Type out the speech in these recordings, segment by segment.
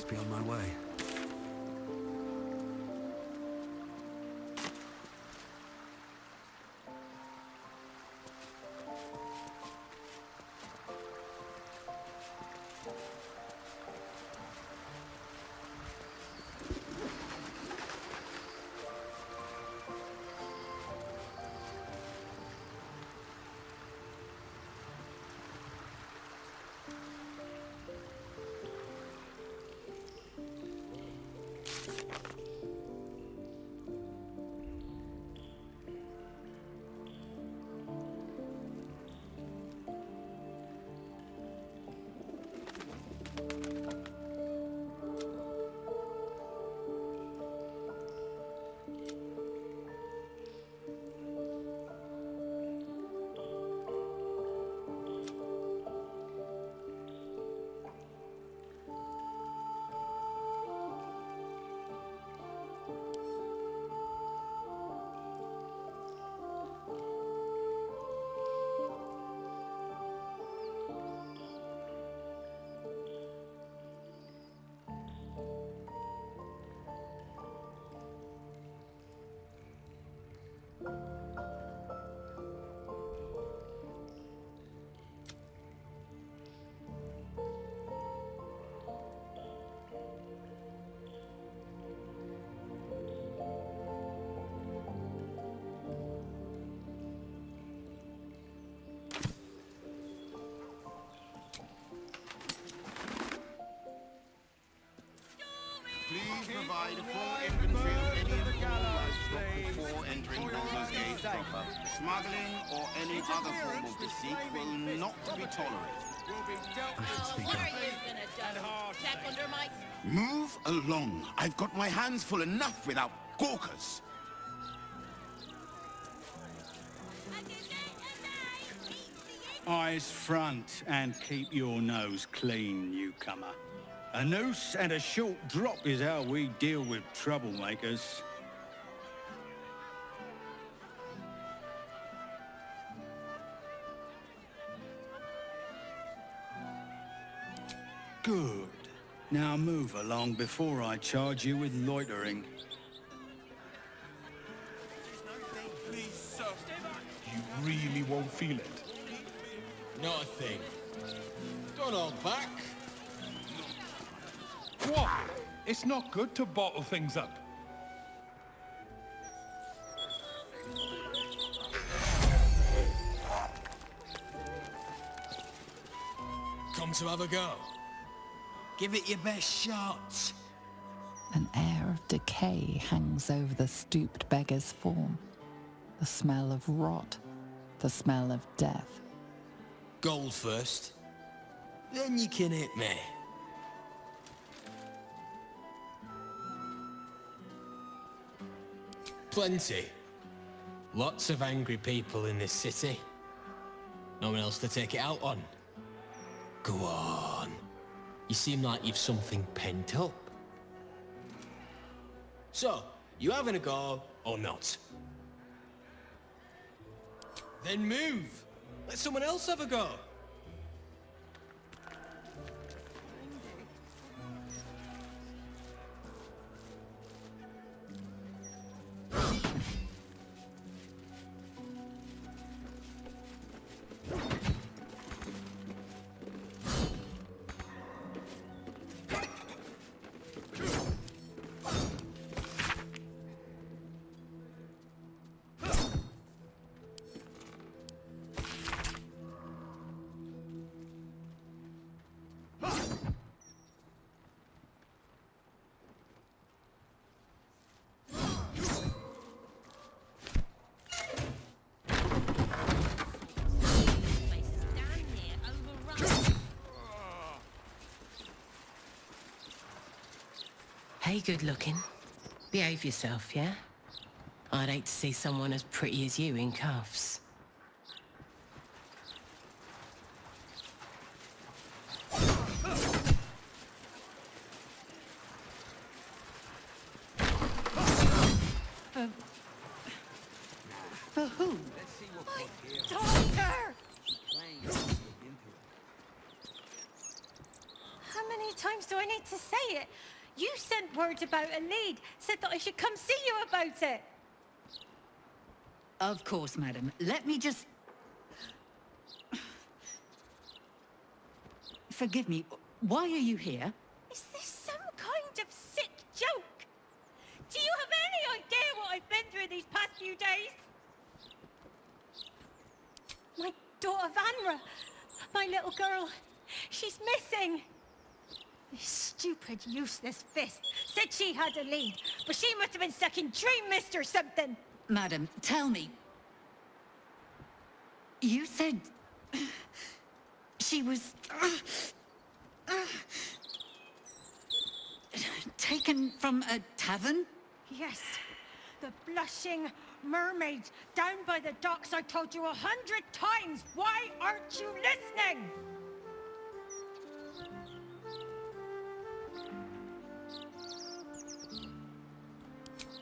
must be on my way. Please provide full inventory of any of the livestock before entering Baldur's Gate proper. Smuggling or any other form of deceit will not be tolerated. I should speak What up. are you gonna do? Check under my... Move along. I've got my hands full enough without gawkers. Eyes front and keep your nose clean, newcomer. A noose and a short drop is how we deal with troublemakers. Good. Now move along before I charge you with loitering. You really won't feel it. Not a thing. Don't hold back. What? It's not good to bottle things up. Come to have a go. Give it your best shot. An air of decay hangs over the stooped beggar's form. The smell of rot, the smell of death. Gold first. Then you can hit me. Plenty. Lots of angry people in this city. No one else to take it out on. Go on. You seem like you've something pent up. So, you having a go or not? Then move. Let someone else have a go. Hey, good looking. Behave yourself, yeah? I'd hate to see someone as pretty as you in cuffs. For who? Daughter! How many times do I need to to say it. You sent word about a lead, said that I should come see you about it. Of course, madam. Let me just... Forgive me, why are you here? Is this some kind of sick joke? Do you have any idea what I've been through these past few days? My daughter Vanra, my little girl, she's missing. This stupid, useless fist said she had a lead, but she must have been stuck in Dream Mist or something. Madam, tell me. You said... she was... taken from a tavern? Yes, the blushing mermaid down by the docks. I told you 100 times. Why aren't you listening?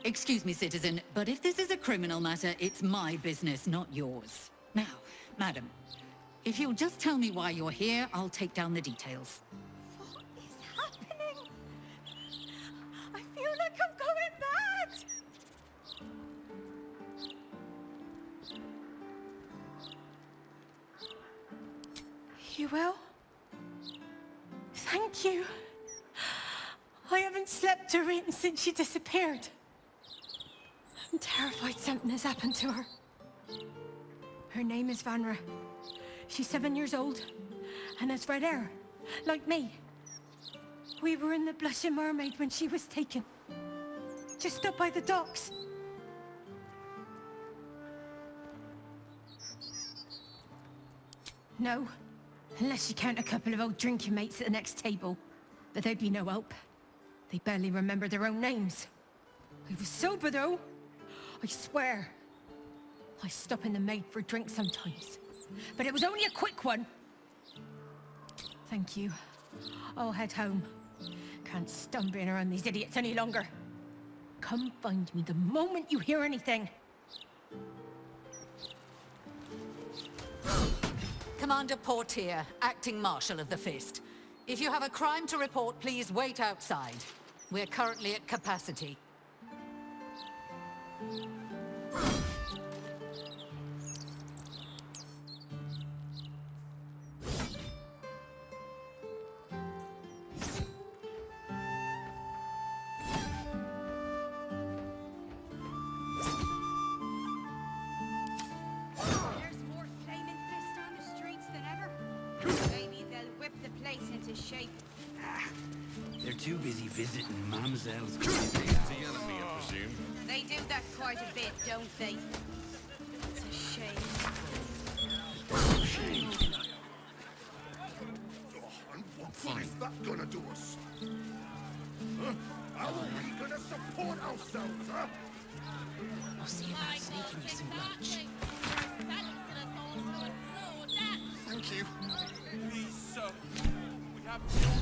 Excuse me, citizen, but if this is a criminal matter, it's my business, not yours. Now, madam, if you'll just tell me why you're here, I'll take down the details. What is happening? I feel like I'm going mad. You will? Thank you. I haven't slept or eaten since she disappeared. I'm terrified something has happened to her. Her name is Vanra. She's 7 years old and has red hair, like me. We were in the Blushing Mermaid when she was taken. Just up by the docks. No, unless you count a couple of old drinking mates at the next table. But they'd be no help. They barely remember their own names. I was sober though. I swear. I stop in the maid for a drink sometimes. But it was only a quick one. Thank you. I'll head home. Can't stand being around these idiots any longer. Come find me the moment you hear anything. Commander Portier, acting Marshal of the Fist. If you have a crime to report, please wait outside. We're currently at capacity. There's more flaming fists on the streets than ever. Maybe they'll whip the place into shape. They're too busy visiting Mamselle's. The enemy, I presume. They do that quite a bit, don't they? It's a shame. And what is that gonna do us? Huh? How are we gonna support ourselves, huh? I'll see about sneaking you some lunch. Thank you. Please, sir. We have children.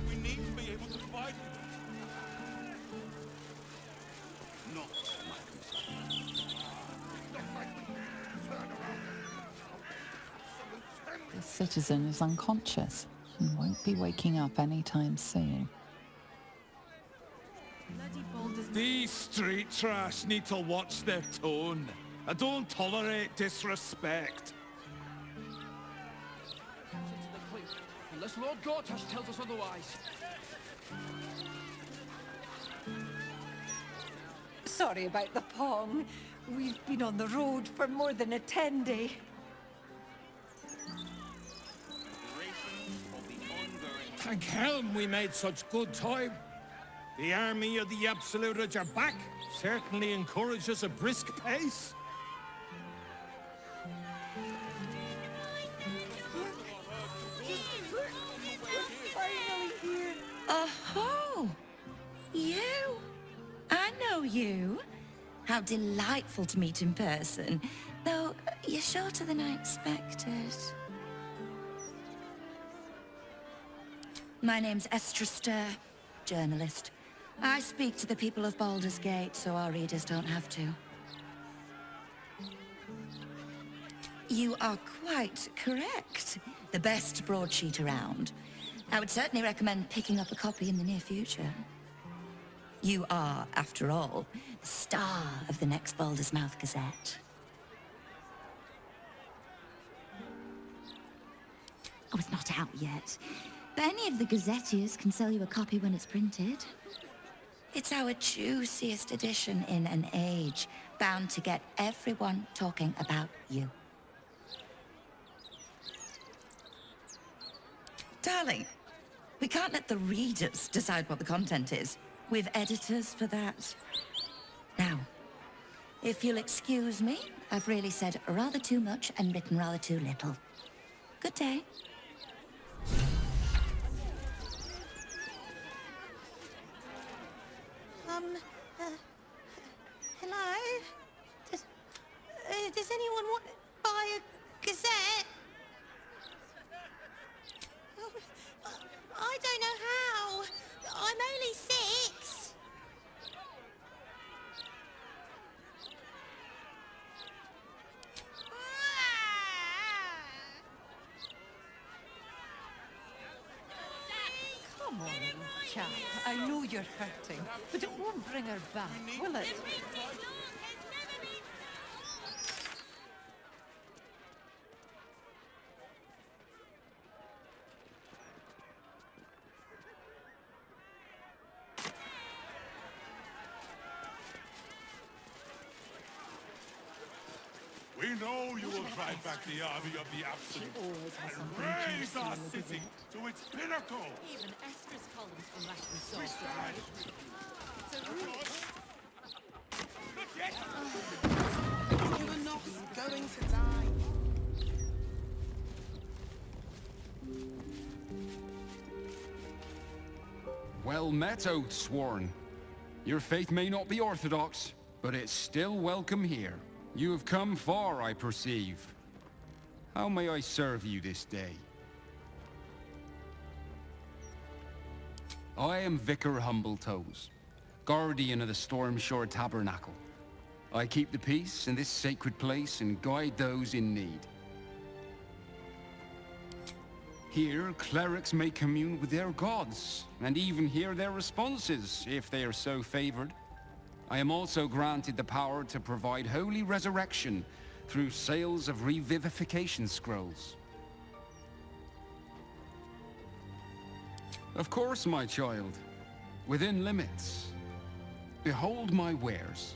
We need to be able to fight them. Not my concern. Not like we turn around. The citizen is unconscious and won't be waking up anytime soon. Bloody Baldurs. These street trash need to watch their tone. I don't tolerate disrespect. Unless Lord Gortash tells us otherwise. Sorry about the pong. We've been on the road for more than a 10-day. Thank helm we made such good time. The army of the Absolute are back. Certainly encourages a brisk pace. Finally here. Oh, you? I know you. How delightful to meet in person. Though, you're shorter than I expected. My name's Estra Stir, journalist. I speak to the people of Baldur's Gate, so our readers don't have to. You are quite correct. The best broadsheet around. I would certainly recommend picking up a copy in the near future. You are, after all, the star of the next Baldur's Mouth Gazette. Oh, it's not out yet. But any of the gazetteers can sell you a copy when it's printed. It's our juiciest edition in an age bound to get everyone talking about you. Darling, we can't let the readers decide what the content is. We've editors for that. Now, if you'll excuse me, I've really said rather too much and written rather too little. Good day. Hello? Does anyone want to buy a gazette? I don't know how. I'm only 6. Come on, chap. I know you're hurting, but it won't bring her back, will it? We know you will drive back the army of the absent and raise our city to its pinnacle. Even Estrus columns from that We resource. stand with you. You are not going to die. Well met, Oathsworn. Your faith may not be orthodox, but it's still welcome here. You have come far, I perceive. How may I serve you this day? I am Vicar Humbletoes, guardian of the Stormshore Tabernacle. I keep the peace in this sacred place and guide those in need. Here, clerics may commune with their gods, and even hear their responses, if they are so favored. I am also granted the power to provide holy resurrection through sales of revivification scrolls. Of course, my child. Within limits. Behold my wares.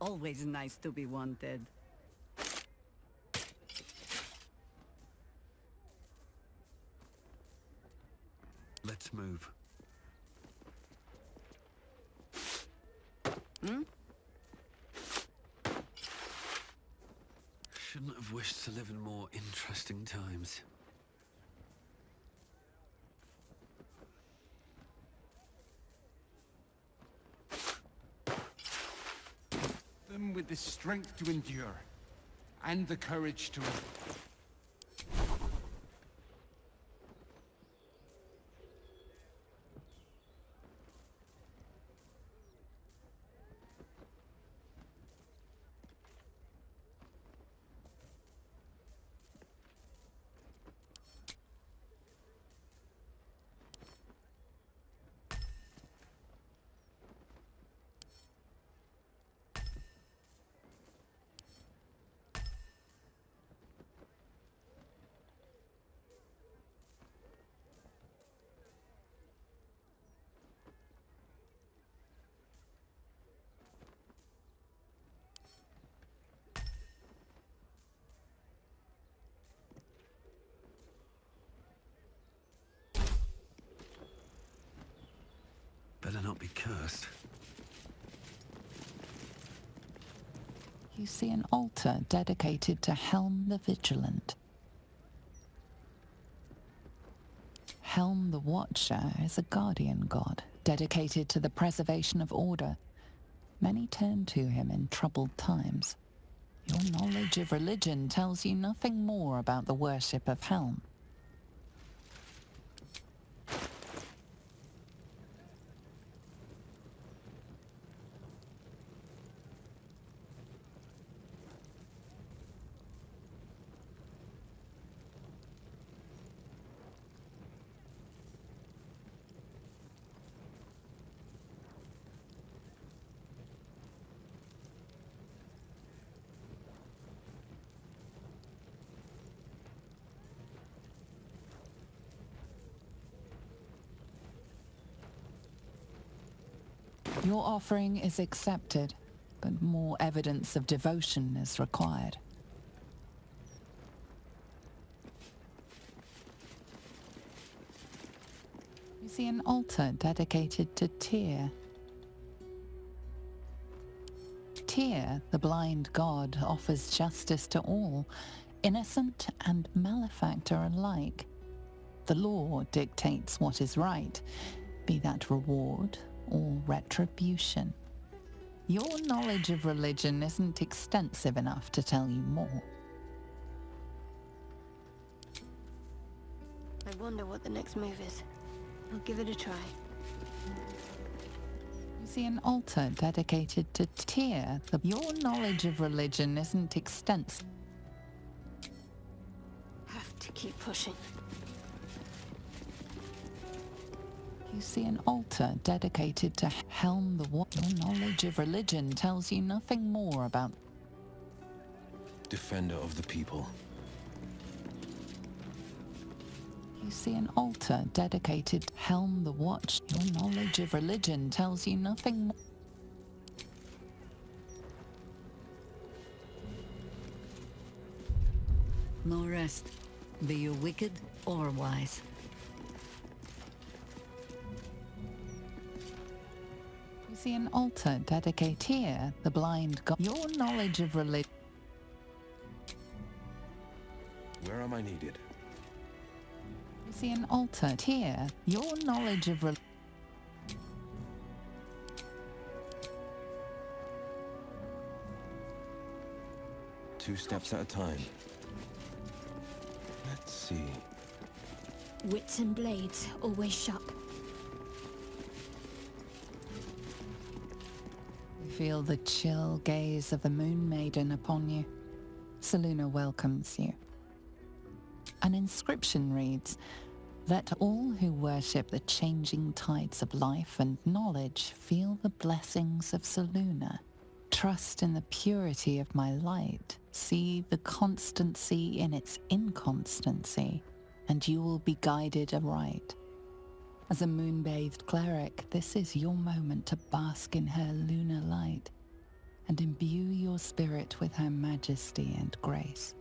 Always nice to be wanted. Let's move. Shouldn't have wished to live in more interesting times. Them with the strength to endure, and the courage to... Better not be cursed. You see an altar dedicated to Helm the Vigilant. Helm the Watcher is a guardian god, dedicated to the preservation of order. Many turn to him in troubled times. Your knowledge of religion tells you nothing more about the worship of Helm. Your offering is accepted, but more evidence of devotion is required. You see an altar dedicated to Tyr. Tyr, the blind god, offers justice to all, innocent and malefactor alike. The law dictates what is right, be that reward or retribution. Your knowledge of religion isn't extensive enough to tell you more. I wonder what the next move is. I'll give it a try. You see an altar dedicated to Tyr. Your knowledge of religion isn't extensive. Have to keep pushing. You see an altar dedicated to Helm the Watcher. Your knowledge of religion tells you nothing more about... Defender of the people. You see an altar dedicated to Helm the Watch. Your knowledge of religion tells you nothing more... No rest. Be you wicked or wise. You see an altar dedicated here, the blind god. Your knowledge of religion... Where am I needed? You see an altar here. Your knowledge of religion... Two steps at a time. Let's see. Wits and blades, always sharp. You feel the chill gaze of the Moon Maiden upon you. Selûne welcomes you. An inscription reads, "Let all who worship the changing tides of life and knowledge feel the blessings of Selûne. Trust in the purity of my light. See the constancy in its inconstancy, and you will be guided aright." As a moon-bathed cleric, this is your moment to bask in her lunar light. and imbue your spirit with her majesty and grace.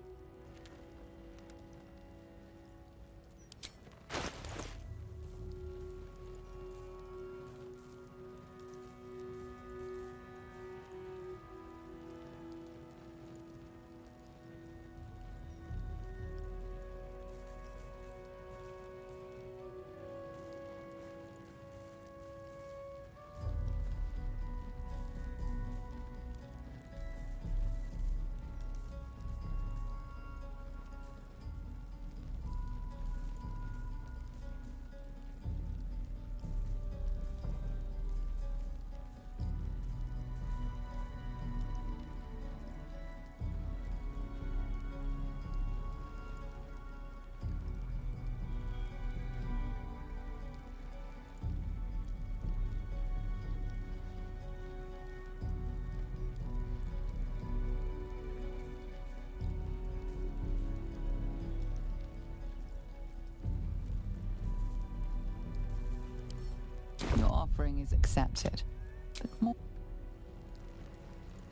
Your offering is accepted, but more...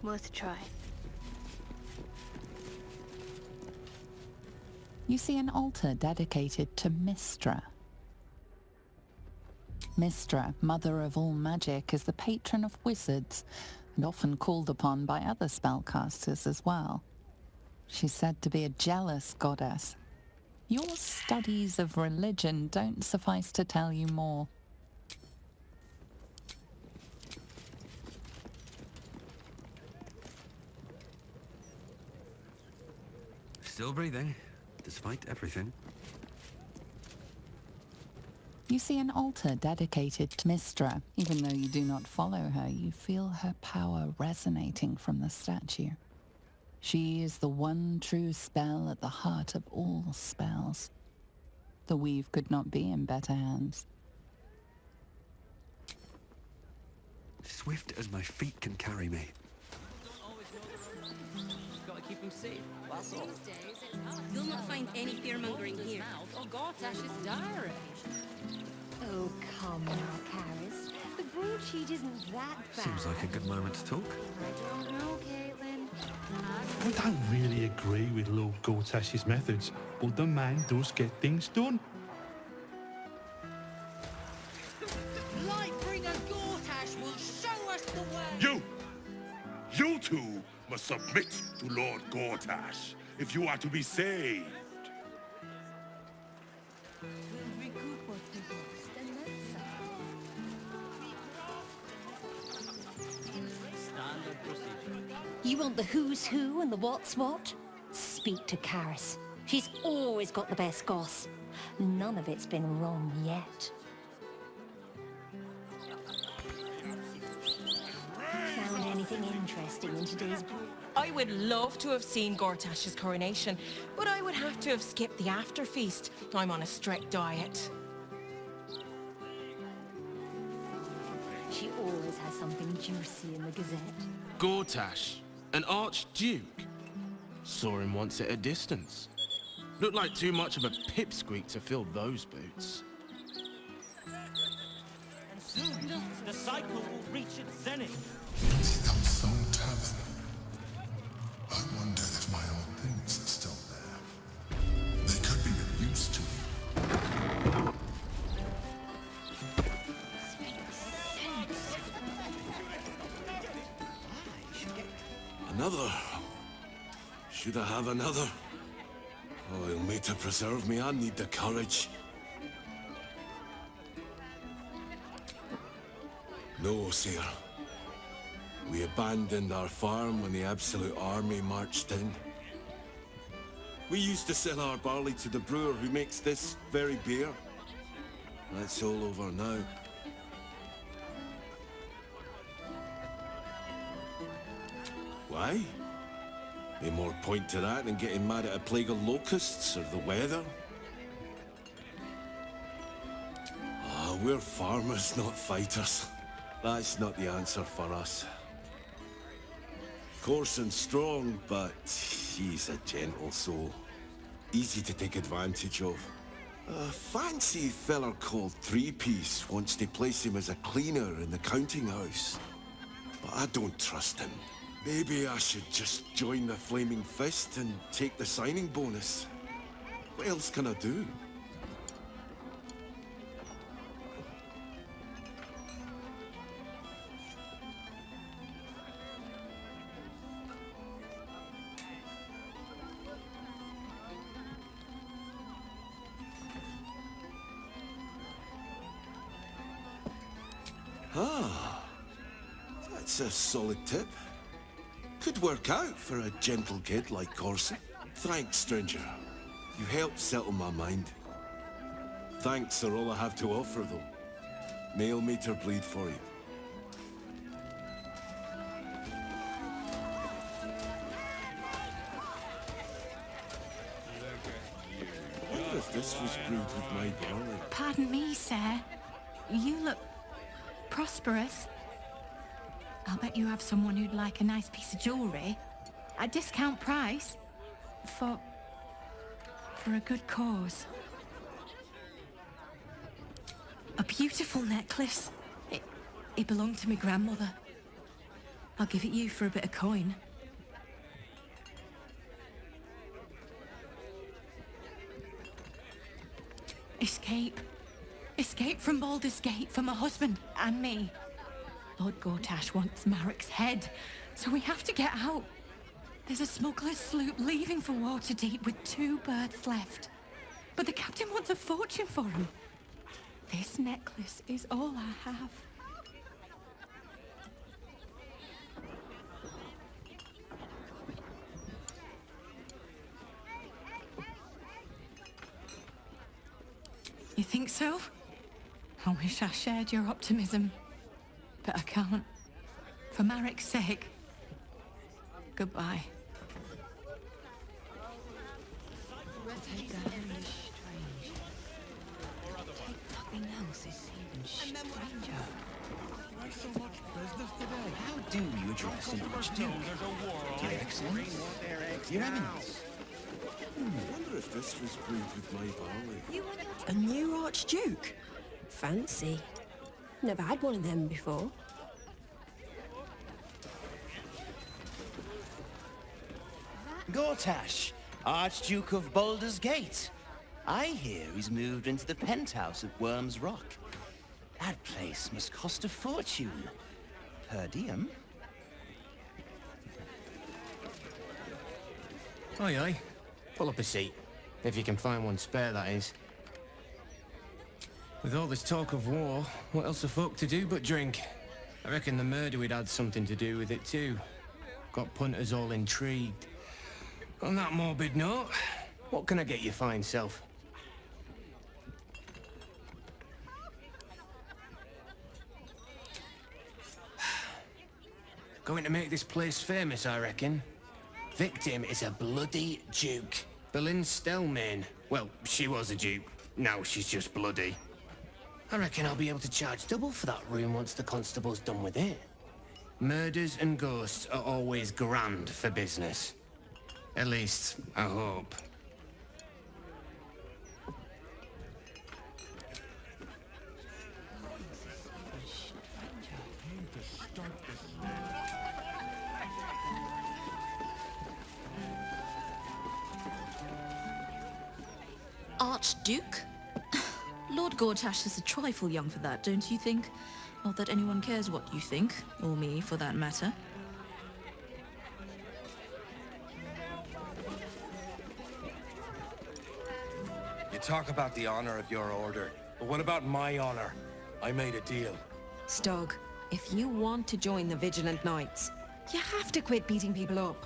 Worth a try. You see an altar dedicated to Mystra. Mystra, mother of all magic, is the patron of wizards, and often called upon by other spellcasters as well. She's said to be a jealous goddess. Your studies of religion don't suffice to tell you more. Still breathing, despite everything. You see an altar dedicated to Mystra. Even though you do not follow her, you feel her power resonating from the statue. She is the one true spell at the heart of all spells. The weave could not be in better hands. Swift as my feet can carry me. Just gotta keep him safe, that's all. You'll not find any fear-mongering here. Oh, Gortash's diary. Oh, come now, Karis. The broadsheet isn't that bad. Seems like a good moment to talk. I don't know, Caitlin. I don't really agree with Lord Gortash's methods, but the man does get things done. Lightbringer Gortash will show us the way! You two must submit to Lord Gortash if you are to be saved. We'll recoup what we've lost, and that's Standard procedure. You want the who's who and the what's what? Speak to Karis. She's always got the best goss. None of it's been wrong yet. Found anything interesting in today's book? I would love to have seen Gortash's coronation, but I would have to have skipped the after feast. I'm on a strict diet. She always has something juicy in the Gazette. Gortash, an archduke. Saw him once at a distance. Looked like too much of a pipsqueak to fill those boots. And soon, the cycle will reach its zenith. Some tavern. I wonder if my old things are still there. They could be of use to me. Another? Should I have another? Oh, he'll make to preserve me. I need the courage. No, sire. We abandoned our farm when the Absolute Army marched in. We used to sell our barley to the brewer who makes this very beer. That's all over now. Why? Any more point to that than getting mad at a plague of locusts or the weather? Ah, we're farmers, not fighters. That's not the answer for us. Coarse and strong, but he's a gentle soul. Easy to take advantage of. A fancy feller called Three-Piece wants to place him as a cleaner in the counting house. But I don't trust him. Maybe I should just join the Flaming Fist and take the signing bonus. What else can I do? Ah, that's a solid tip. Could work out for a gentle kid like Corson. Thanks, stranger. You helped settle my mind. Thanks are all I have to offer, though. Mail meter bleed for you. I wonder if this was brewed with my barley. Pardon me, sir. You look prosperous. I'll bet you have someone who'd like a nice piece of jewelry. At discount price. For a good cause. A beautiful necklace. It belonged to my grandmother. I'll give it you for a bit of coin. Escape. Escape from Baldur's Gate for my husband and me. Lord Gortash wants Marek's head, so we have to get out. There's a smuggler's sloop leaving for Waterdeep with 2 berths left. But the captain wants a fortune for him. This necklace is all I have. You think so? I wish I shared your optimism. But I can't. For Marek's sake. Goodbye. Nothing else is even stranger. Why so much business today? How do you address an Archduke? Your Excellency? Your Eminence? I wonder if this was brewed with my barley. A new Archduke? Fancy. Never had one of them before. Gortash, Archduke of Baldur's Gate. I hear he's moved into the penthouse at Worm's Rock. That place must cost a fortune. Per diem. Aye, aye. Pull up a seat. If you can find one spare, that is. With all this talk of war, what else are folk to do but drink? I reckon the murder would had something to do with it too. Got punters all intrigued. On that morbid note, what can I get you fine self? Going to make this place famous, I reckon. Victim is a bloody duke. Boleyn Stelmane. Well, she was a duke. Now she's just bloody. I reckon I'll be able to charge double for that room once the constable's done with it. Murders and ghosts are always grand for business. At least, I hope. Archduke? Lord Gortash is a trifle young for that, don't you think? Not that anyone cares what you think, or me for that matter. You talk about the honor of your order, but what about my honor? I made a deal. Stug, if you want to join the Vigilant Knights, you have to quit beating people up.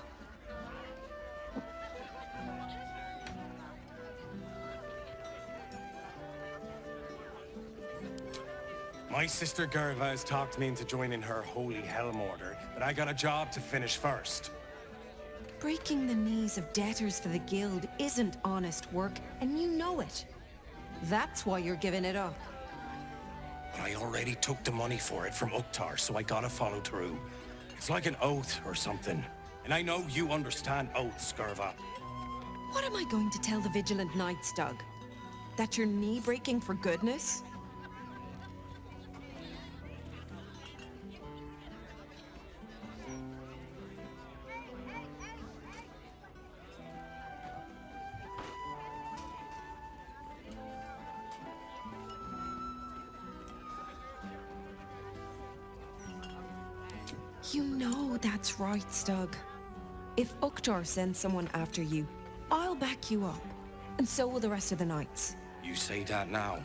My sister Gerva has talked me into joining her Holy Helm Order, but I got a job to finish first. Breaking the knees of debtors for the guild isn't honest work, and you know it. That's why you're giving it up. But I already took the money for it from Uktar, so I gotta follow through. It's like an oath or something. And I know you understand oaths, Gerva. What am I going to tell the Vigilant Knights, Doug? That you're knee-breaking for goodness? You know that's right, Stug. If Uktar sends someone after you, I'll back you up. And so will the rest of the knights. You say that now,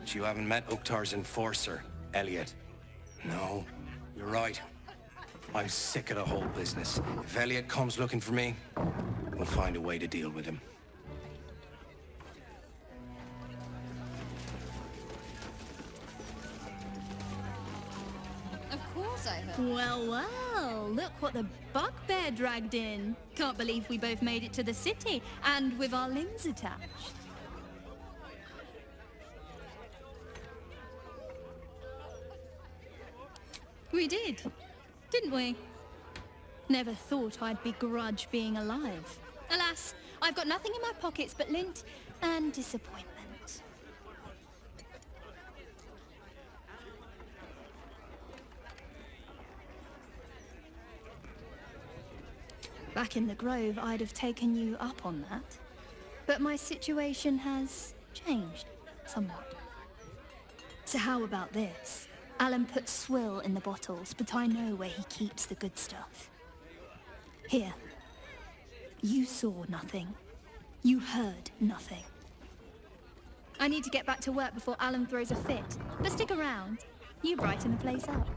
but you haven't met Uktar's enforcer, Elliot. No, you're right. I'm sick of the whole business. If Elliot comes looking for me, we'll find a way to deal with him. Of course I heard. Well, well, look what the bugbear dragged in. Can't believe we both made it to the city, and with our limbs attached. We did, didn't we? Never thought I'd begrudge being alive. Alas, I've got nothing in my pockets but lint and disappointment. Back in the Grove, I'd have taken you up on that. But my situation has changed somewhat. So how about this? Alan puts swill in the bottles, but I know where he keeps the good stuff. Here. You saw nothing. You heard nothing. I need to get back to work before Alan throws a fit. But stick around. You brighten the place up.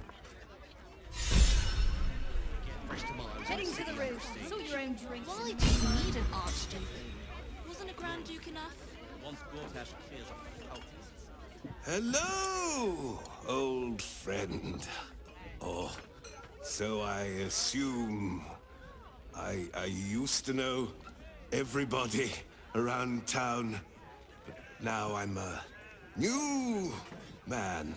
Heading to the roof. Sort your own drinks. Why do you need an archduke? Wasn't a Grand Duke enough? Once Gortash clears off the cultists. Hello, old friend. Oh, so I assume I used to know everybody around town, but now I'm a new man.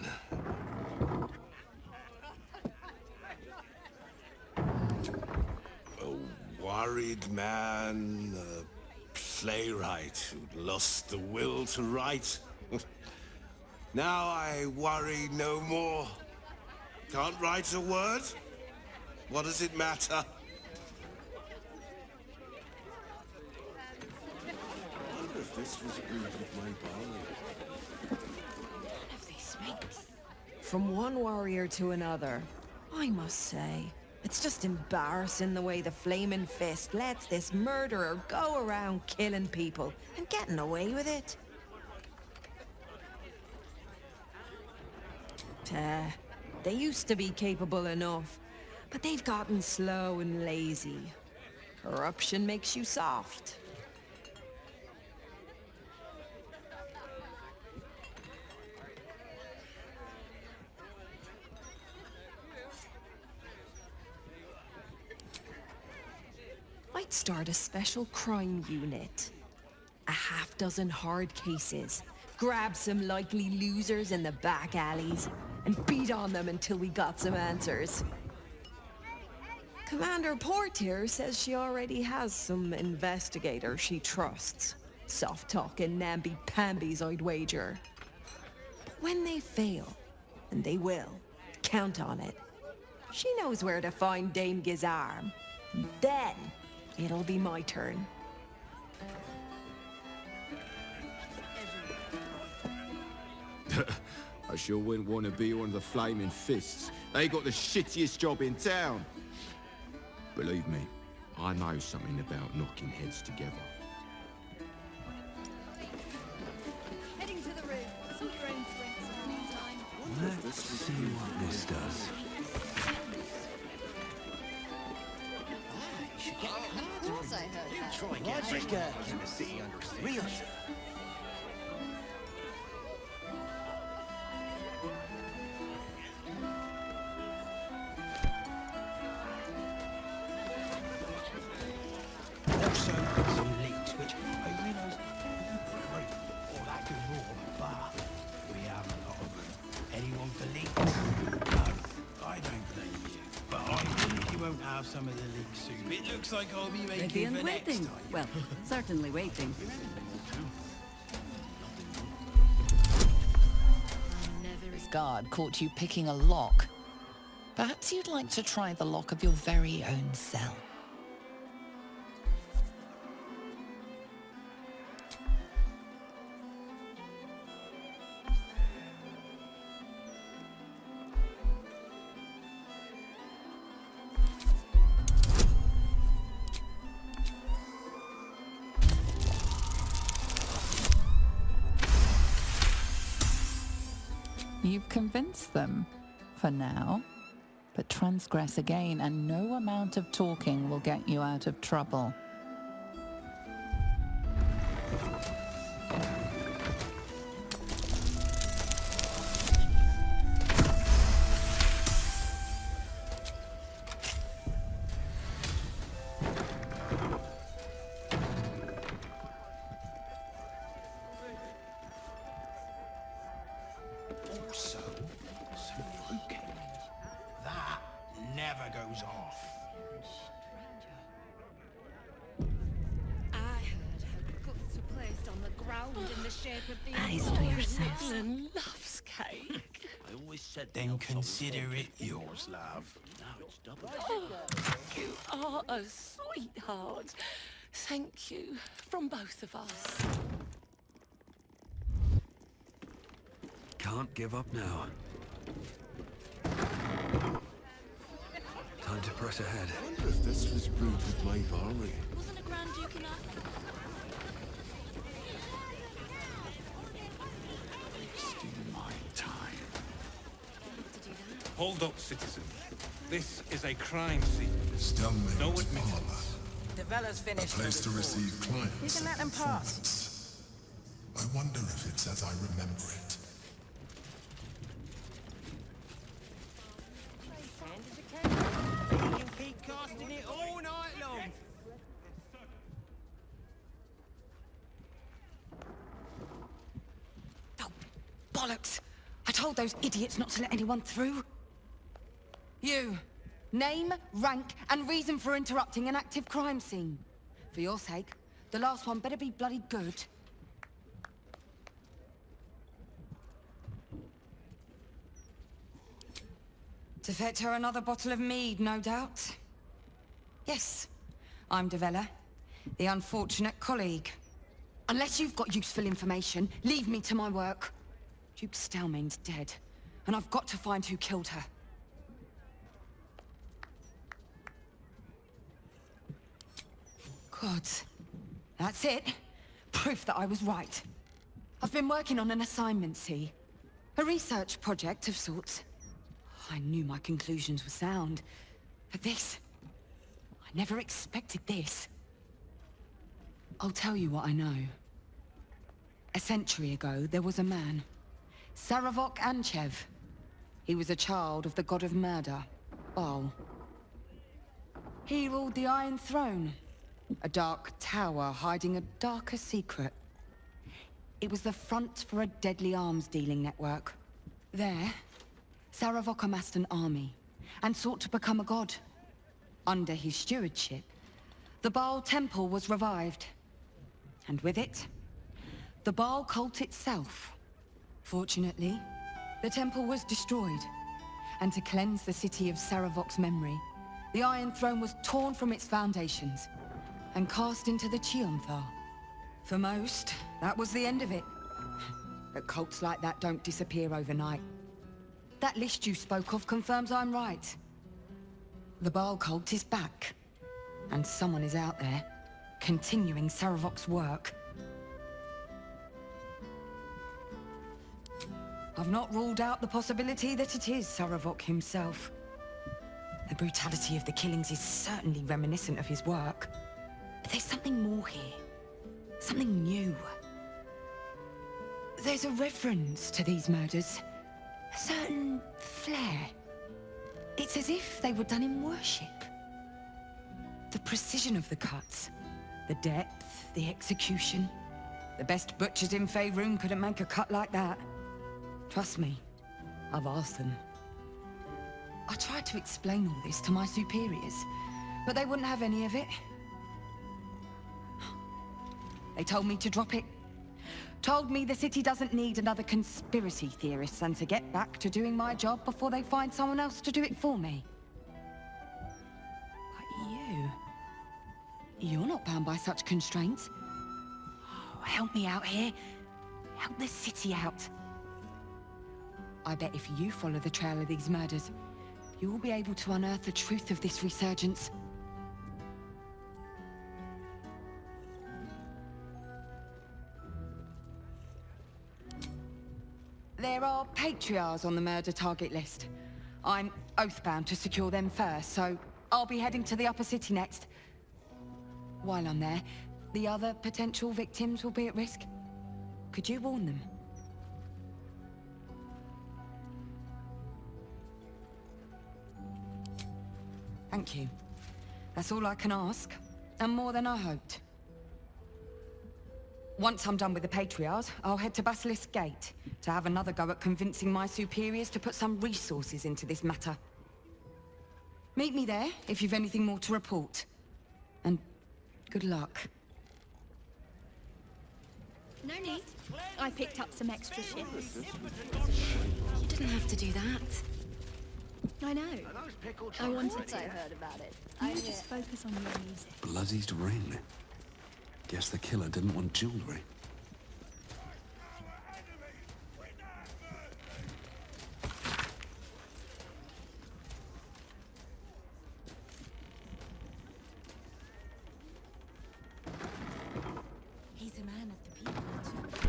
A worried man, a playwright who'd lost the will to write. Now I worry no more. Can't write a word? What does it matter? I wonder if this was brewed with my barley. None of these makes. From one warrior to another, I must say, it's just embarrassing the way the Flaming Fist lets this murderer go around killing people and getting away with it. They used to be capable enough, but they've gotten slow and lazy. Corruption makes you soft. I'd start a special crime unit. A half-dozen hard cases. Grab some likely losers in the back alleys and beat on them until we got some answers. Commander Portier says she already has some investigators she trusts. Soft-talking namby-pambies, I'd wager. But when they fail, and they will, count on it. She knows where to find Dame Gizarm. Then, it'll be my turn. I sure wouldn't want to be one of the Flaming Fists. They got the shittiest job in town. Believe me, I know something about knocking heads together. Heading to the roof. Sort your own drinks in the meantime. Let's see what this does. Of course I heard that. Try and get Logic, chemistry real. Also, some leaks, which I realise all that good raw, but we have a lot of them. Anyone for leaks? No, I don't blame you. But I think you won't have some of the leek soup. It looks like I'll be Ready making and for next waiting. time. Well, certainly waiting. This guard caught you picking a lock. Perhaps you'd like to try the lock of your very own cell. You've convinced them, for now. But transgress again, and no amount of talking will get you out of trouble. Also, some fluking. That never goes off. I heard her guts were placed on the ground in the shape of the Eyes to yourselves. and loves cake. I always said then consider it yours, love. No, it's double. You are a sweetheart. Thank you from both of us. Can't give up now. Time to press ahead. I wonder if this was brewed with my barley. Wasn't a Grand Duke enough? Wasting my time. Hold up, citizen. This is a crime scene. Stonemaid's No Parlour. admittance. The Vella's A finished. place to receive clients. You can let and them pass. informants. I wonder if it's as I remember it. You can keep casting it all night long. Oh, bollocks! I told those idiots not to let anyone through. You. Name, rank, and reason for interrupting an active crime scene. For your sake, the last one better be bloody good. To fetch her another bottle of mead, no doubt. Yes, I'm Devella, the unfortunate colleague. Unless you've got useful information, leave me to my work. Duke Stelmane's dead, and I've got to find who killed her. God, that's it. Proof that I was right. I've been working on an assignment, see? A research project of sorts. I knew my conclusions were sound, but this... I never expected this. I'll tell you what I know. A century ago, there was a man, Saravok Anchev. He was a child of the god of murder, Baal. He ruled the Iron Throne, a dark tower hiding a darker secret. It was the front for a deadly arms-dealing network. There, Saravok amassed an army, and sought to become a god. Under his stewardship, the Baal Temple was revived. And with it, the Baal cult itself. Fortunately, the temple was destroyed, and to cleanse the city of Saravok's memory, the Iron Throne was torn from its foundations, and cast into the Chionthar. For most, that was the end of it. But cults like that don't disappear overnight. That list you spoke of confirms I'm right. The Baal cult is back, and someone is out there, continuing Saravok's work. I've not ruled out the possibility that it is Saravok himself. The brutality of the killings is certainly reminiscent of his work. But there's something more here. Something new. There's a reference to these murders. A certain flair. It's as if they were done in worship. The precision of the cuts. The depth, the execution. The best butchers in Faerun couldn't make a cut like that. Trust me, I've asked them. I tried to explain all this to my superiors, but they wouldn't have any of it. They told me to drop it. Told me the city doesn't need another conspiracy theorist and to get back to doing my job before they find someone else to do it for me. But you're not bound by such constraints. Oh, help me out here. Help the city out. I bet if you follow the trail of these murders, you will be able to unearth the truth of this resurgence. There are patriarchs on the murder target list. I'm oathbound to secure them first, so I'll be heading to the upper city next. While I'm there, the other potential victims will be at risk. Could you warn them? Thank you. That's all I can ask, and more than I hoped. Once I'm done with the Patriarchs, I'll head to Basilisk Gate to have another go at convincing my superiors to put some resources into this matter. Meet me there if you've anything more to report. And good luck. No need. I picked up some extra shifts. You didn't have to do that. I know. I wanted to. I heard about it. You just focus on your music. Bloodied ring. Guess the killer didn't want jewelry. He's a man of the people, too.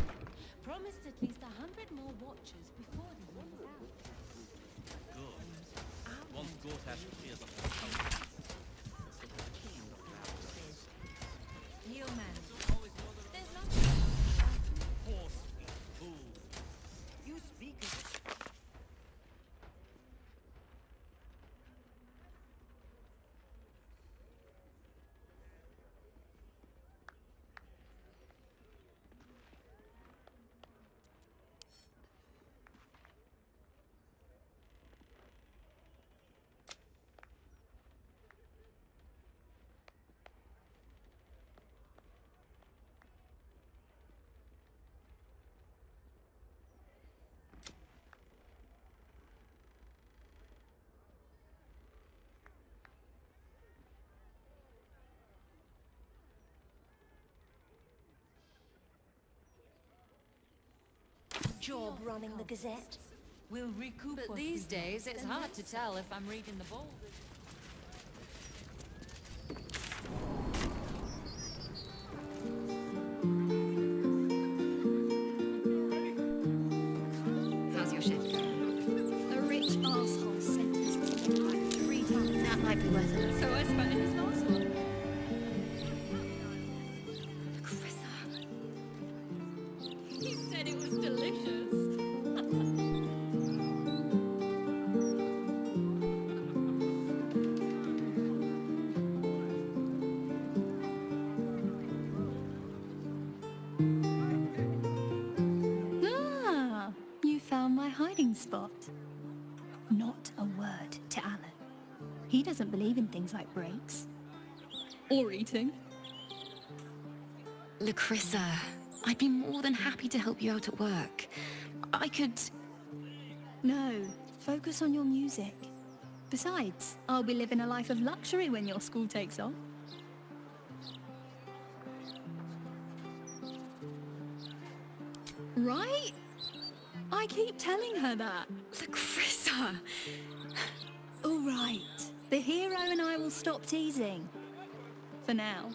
Promised at least 100 more watchers before the year is out. Good. Once Gortash clears up the cultists, Heal man. There's not horse fool. You speak of job running the Gazette. We'll recoup. But what these we've days, lost, it's and hard that's to tell if I'm reading the Baldurs. How's your shift? A rich asshole sentenced to like 3 times. That might be worth it. So I spent in his last one. He said it was delicious. Ah, you found my hiding spot. Not a word to Alan. He doesn't believe in things like breaks. Or eating. Lacrissa, I'd be more than happy to help you out at work. I could... No, focus on your music. Besides, I'll be living a life of luxury when your school takes off. Right? I keep telling her that. Lacrissa! All right. The hero and I will stop teasing. For now.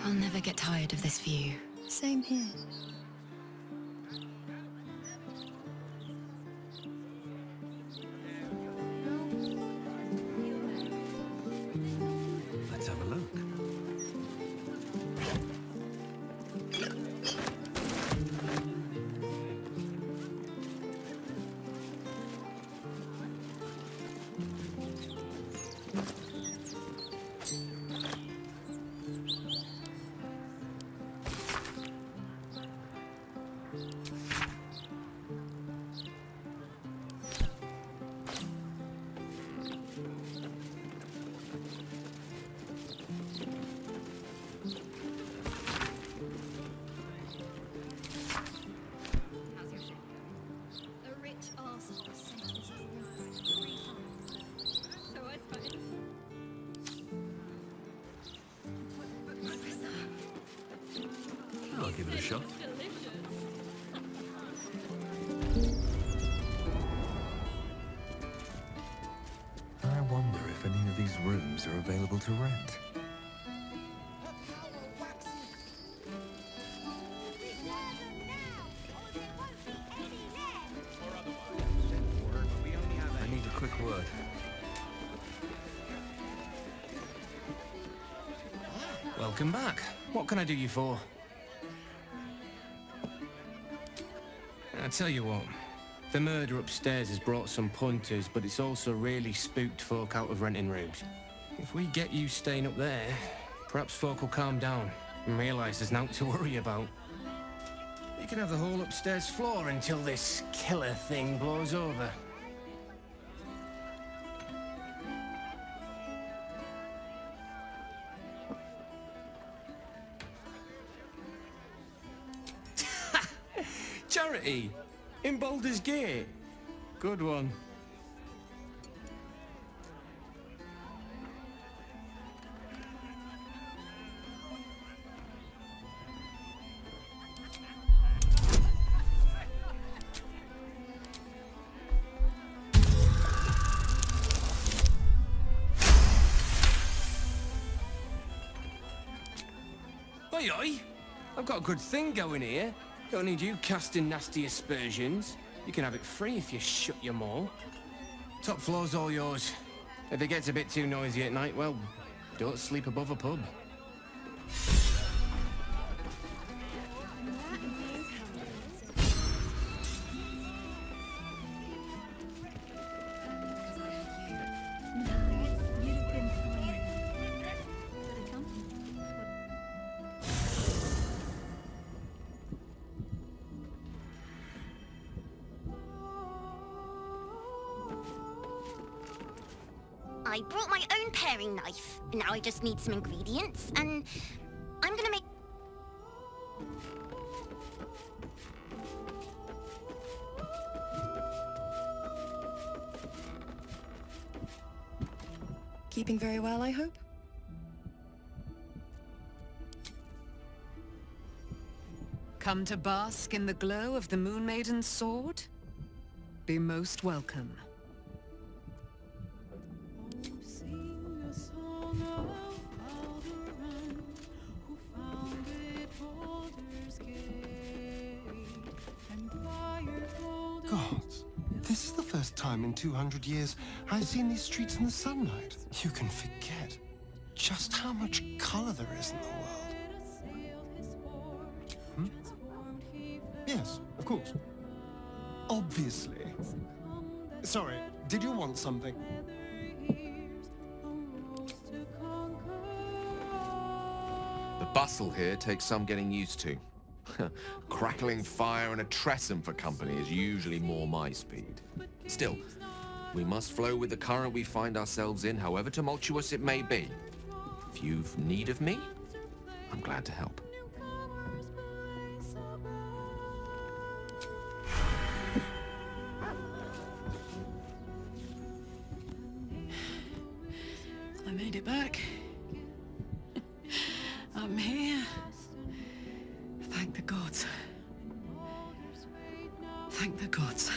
I'll never get tired of this view. Same here. Let's have a look. A rich arsehole sentenced to 3 times. So I suppose. I'll give it a shot. I wonder if any of these rooms are available to rent. Reserve word. Welcome back. What can I do you for? I tell you what, the murder upstairs has brought some punters, but it's also really spooked folk out of renting rooms. If we get you staying up there, perhaps folk will calm down and realise there's naught to worry about. You can have the whole upstairs floor until this killer thing blows over. Charity! In Baldur's Gate! Good one. Oi, oi! I've got a good thing going here. Don't need you casting nasty aspersions. You can have it free if you shut your maw. Top floor's all yours. If it gets a bit too noisy at night, well, don't sleep above a pub. I brought my own paring knife. Now I just need some ingredients, and I'm gonna make... Keeping very well, I hope? Come to bask in the glow of the Moon Maiden's sword? Be most welcome. Gods, this is the first time in 200 years I've seen these streets in the sunlight. You can forget just how much color there is in the world. Hmm? Yes, of course. Obviously. Sorry, did you want something? The bustle here takes some getting used to. Crackling fire and a tresson for company is usually more my speed. Still, we must flow with the current we find ourselves in, however tumultuous it may be. If you've need of me, I'm glad to help. I made it back. I'm here. Thank the gods. Thank the gods.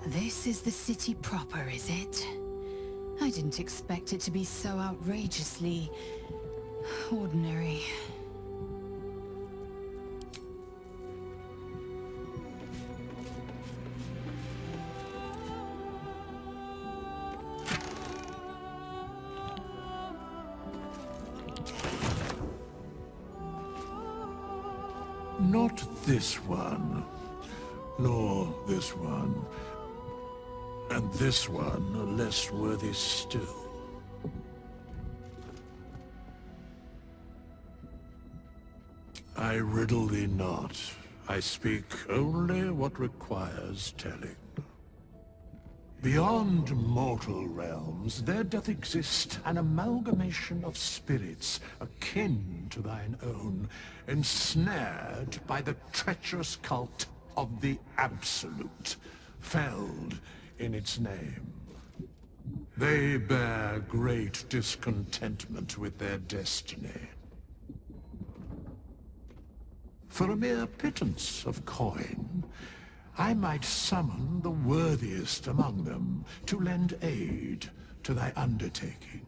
This is the city proper, is it? I didn't expect it to be so outrageously ordinary. Not this one, nor this one, and this one are less worthy still. I riddle thee not. I speak only what requires telling. Beyond mortal realms, there doth exist an amalgamation of spirits akin to thine own, ensnared by the treacherous cult of the Absolute, felled in its name. They bear great discontentment with their destiny. For a mere pittance of coin, I might summon the worthiest among them to lend aid to thy undertaking.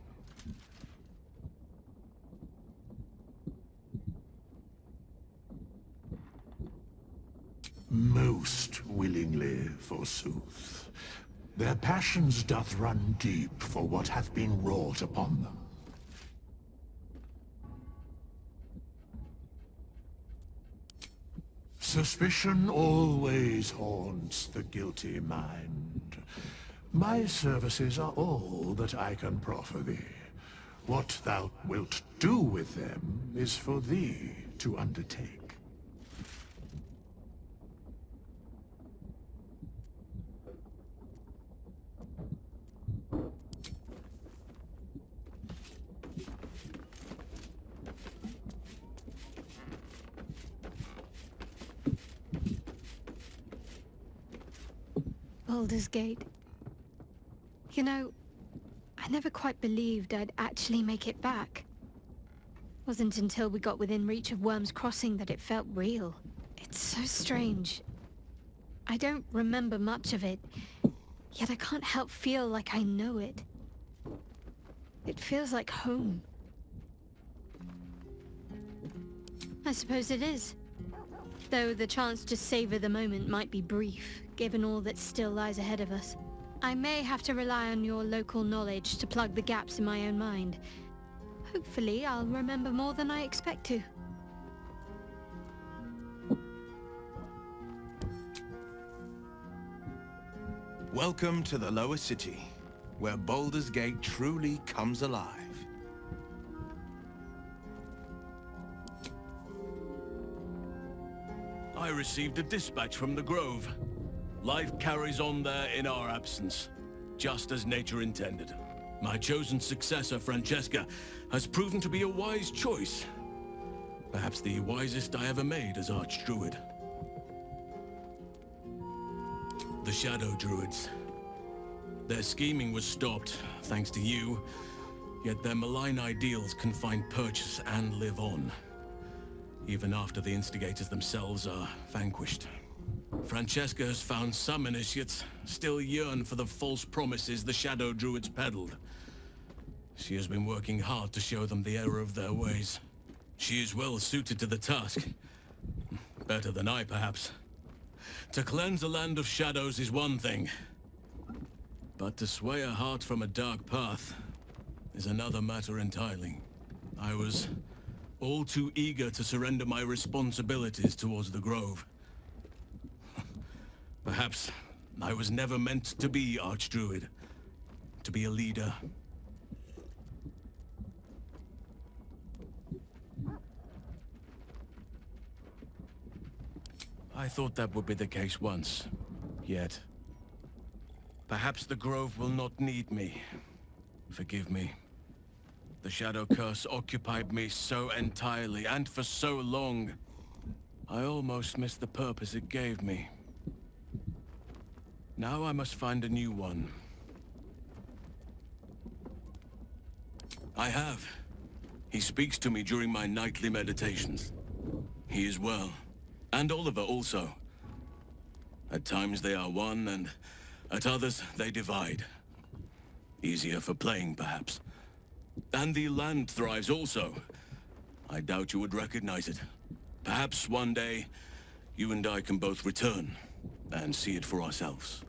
Most willingly, forsooth. Their passions doth run deep for what hath been wrought upon them. Suspicion always haunts the guilty mind. My services are all that I can proffer thee. What thou wilt do with them is for thee to undertake. Baldur's Gate. You know, I never quite believed I'd actually make it back. Wasn't until we got within reach of Worm's Crossing that it felt real. It's so strange. I don't remember much of it, yet I can't help feel like I know it. It feels like home. I suppose it is. Though the chance to savor the moment might be brief, given all that still lies ahead of us. I may have to rely on your local knowledge to plug the gaps in my own mind. Hopefully, I'll remember more than I expect to. Welcome to the Lower City, where Baldur's Gate truly comes alive. I received a dispatch from the Grove. Life carries on there in our absence, just as nature intended. My chosen successor, Francesca, has proven to be a wise choice. Perhaps the wisest I ever made as Archdruid. The Shadow Druids. Their scheming was stopped, thanks to you, yet their malign ideals can find purchase and live on, even after the instigators themselves are vanquished. Francesca has found some initiates still yearn for the false promises the Shadow Druids peddled. She has been working hard to show them the error of their ways. She is well suited to the task. Better than I, perhaps. To cleanse a land of shadows is one thing, but to sway a heart from a dark path is another matter entirely. I was all too eager to surrender my responsibilities towards the Grove. Perhaps I was never meant to be Archdruid, to be a leader. I thought that would be the case once, yet perhaps the Grove will not need me. Forgive me. The Shadow Curse occupied me so entirely, and for so long, I almost missed the purpose it gave me. Now I must find a new one. I have. He speaks to me during my nightly meditations. He is well. And Oliver also. At times they are one, and at others they divide. Easier for playing, perhaps. And the land thrives also. I doubt you would recognize it. Perhaps one day, you and I can both return and see it for ourselves.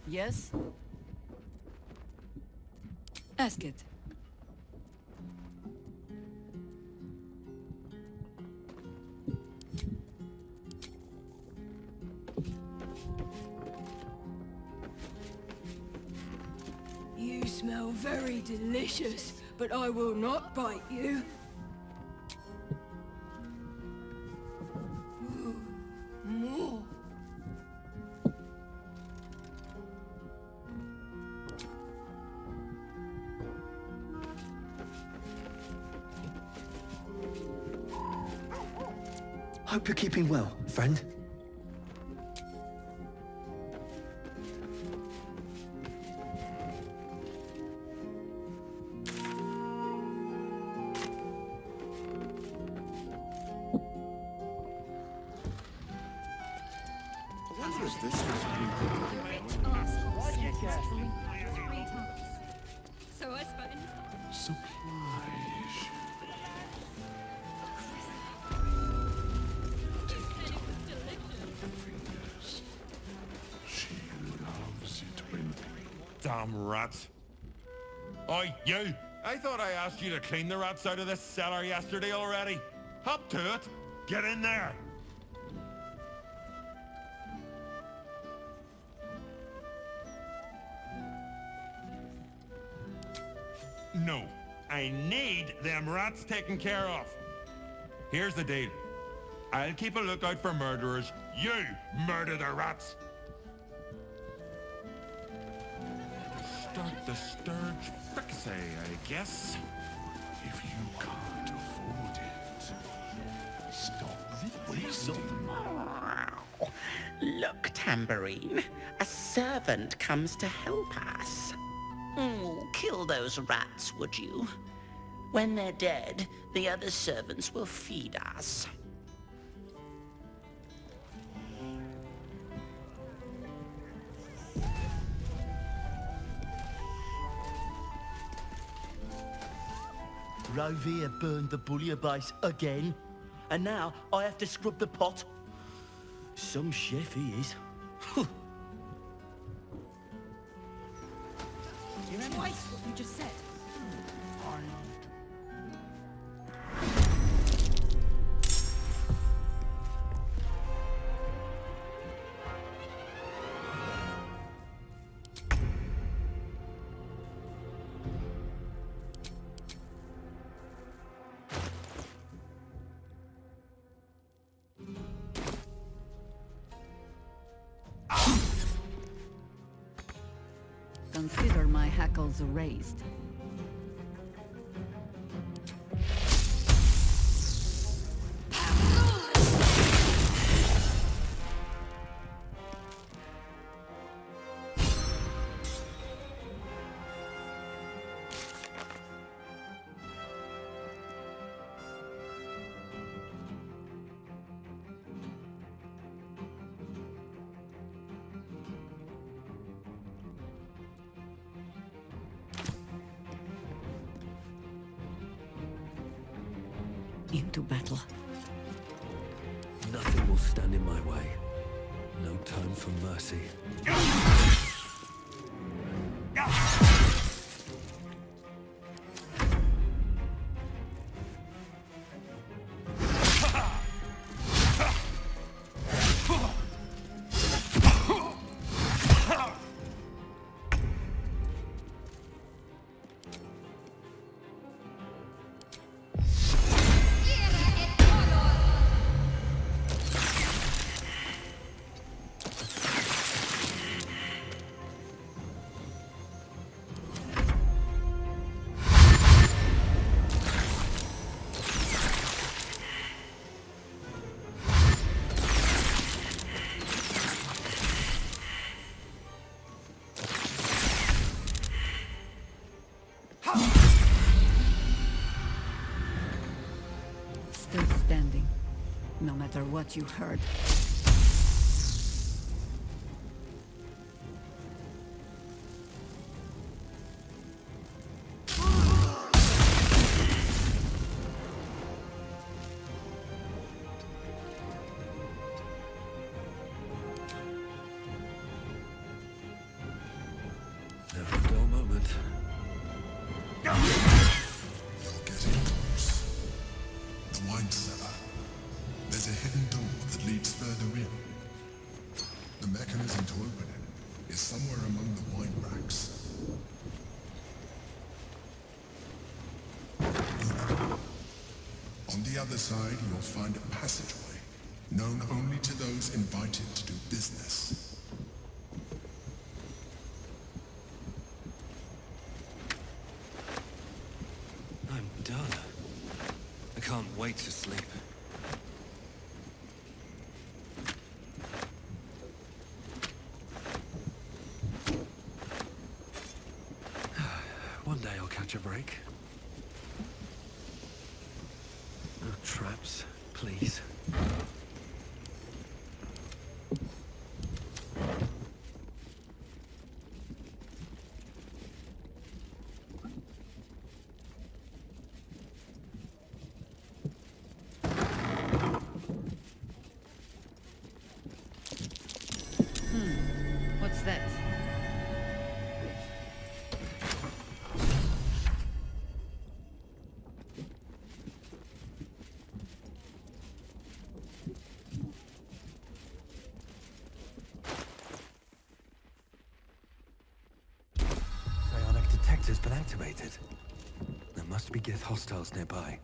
Yes? Ask it. You smell very delicious, but I will not bite you. Ooh, more. Hope you're keeping well, friend. So I suppose. Supplies. Fingers. She loves it when... Damn rats. Oi, you! I thought I asked you to clean the rats out of this cellar yesterday already. Hop to it. Get in there. No. I need them rats taken care of. Here's the deal. I'll keep a lookout for murderers. You murder the rats. Start the sturge fricassee, I guess. If you can't afford it, stop wasting. Look, Tambourine. A servant comes to help us. Kill those rats, would you? When they're dead, the other servants will feed us. Rovia burned the bouillabaisse again, and now I have to scrub the pot. Some chef he is. Twice what you just said. Consider my hackles raised. Into battle. Nothing will stand in my way. No time for mercy. Still standing, no matter what you heard. Never a dull moment. You're getting close. The wine cellar. There's a hidden door that leads further in. The mechanism to open it is somewhere among the wine racks. On the other side, you'll find a passageway, known only to those invited to do business. I'm done. I can't wait to sleep. One day I'll catch a break. No traps, please. that? Psionic detector's been activated. There must be Gith hostiles nearby.